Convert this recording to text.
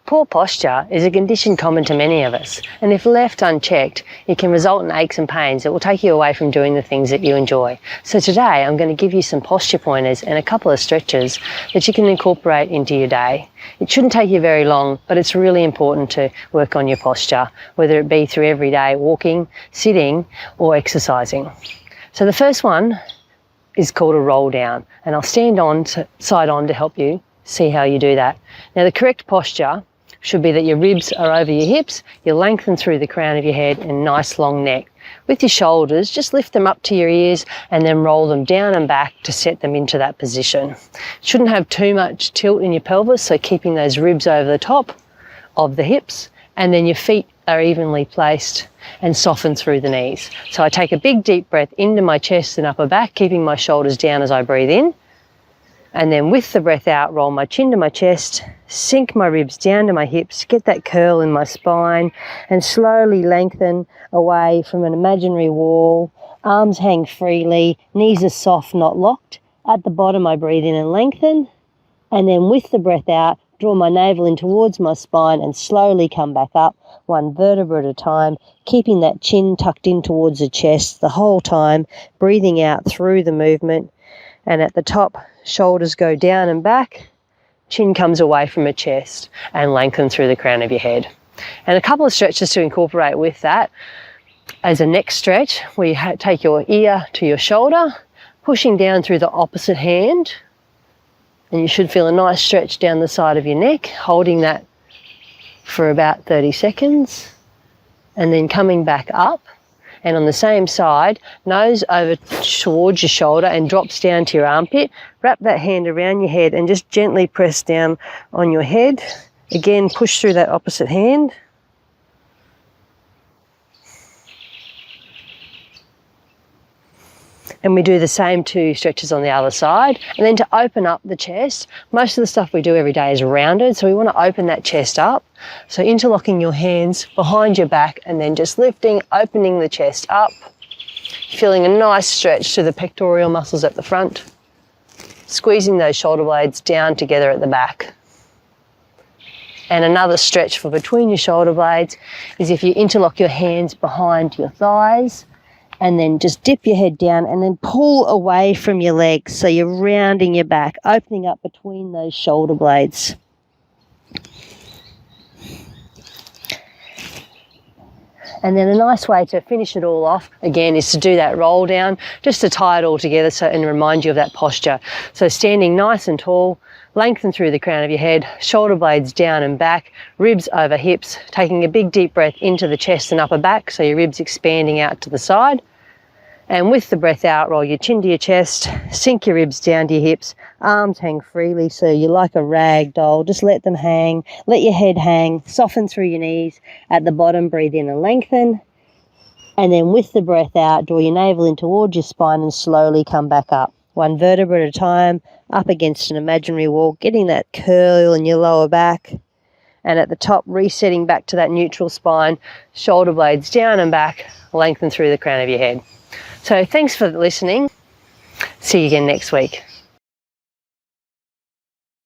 Poor posture is a condition common to many of us, and if left unchecked, it can result in aches and pains that will take you away from doing the things that you enjoy. So today I'm going to give you some posture pointers and a couple of stretches that you can incorporate into your day. It shouldn't take you very long, but it's really important to work on your posture, whether it be through everyday walking, sitting, or exercising. So the first one is called a roll down, and I'll stand on side on to help you see how you do that. Now the correct posture should be that your ribs are over your hips, you lengthen through the crown of your head and nice long neck. With your shoulders, just lift them up to your ears and then roll them down and back to set them into that position. Shouldn't have too much tilt in your pelvis, so keeping those ribs over the top of the hips, and then your feet are evenly placed and soften through the knees. So I take a big deep breath into my chest and upper back, keeping my shoulders down as I breathe in. And then with the breath out, roll my chin to my chest, sink my ribs down to my hips, get that curl in my spine, and slowly lengthen away from an imaginary wall. Arms hang freely, knees are soft, not locked. At the bottom, I breathe in and lengthen. And then with the breath out, draw my navel in towards my spine and slowly come back up, one vertebra at a time, keeping that chin tucked in towards the chest the whole time, breathing out through the movement. And at the top, shoulders go down and back, chin comes away from the chest and lengthen through the crown of your head. And a couple of stretches to incorporate with that. As a neck stretch, where you take your ear to your shoulder, pushing down through the opposite hand, and you should feel a nice stretch down the side of your neck, holding that for about 30 seconds, and then coming back up. And on the same side, nose over towards your shoulder and drops down to your armpit. Wrap that hand around your head and just gently press down on your head. Again, push through that opposite hand. And we do the same two stretches on the other side. And then to open up the chest, most of the stuff we do every day is rounded, so we want to open that chest up. So interlocking your hands behind your back and then just lifting, opening the chest up, feeling a nice stretch to the pectoral muscles at the front, squeezing those shoulder blades down together at the back. And another stretch for between your shoulder blades is if you interlock your hands behind your thighs, and then just dip your head down and then pull away from your legs. So you're rounding your back, opening up between those shoulder blades. And then a nice way to finish it all off, again, is to do that roll down, just to tie it all together and remind you of that posture. So standing nice and tall, lengthen through the crown of your head, shoulder blades down and back, ribs over hips, taking a big deep breath into the chest and upper back, so your ribs expanding out to the side. And with the breath out, roll your chin to your chest, sink your ribs down to your hips, arms hang freely, so you're like a rag doll. Just let them hang, let your head hang, soften through your knees. At the bottom, breathe in and lengthen. And then with the breath out, draw your navel in towards your spine and slowly come back up. One vertebra at a time, up against an imaginary wall, getting that curl in your lower back. And at the top, resetting back to that neutral spine, shoulder blades down and back, lengthen through the crown of your head. So thanks for listening. See you again next week.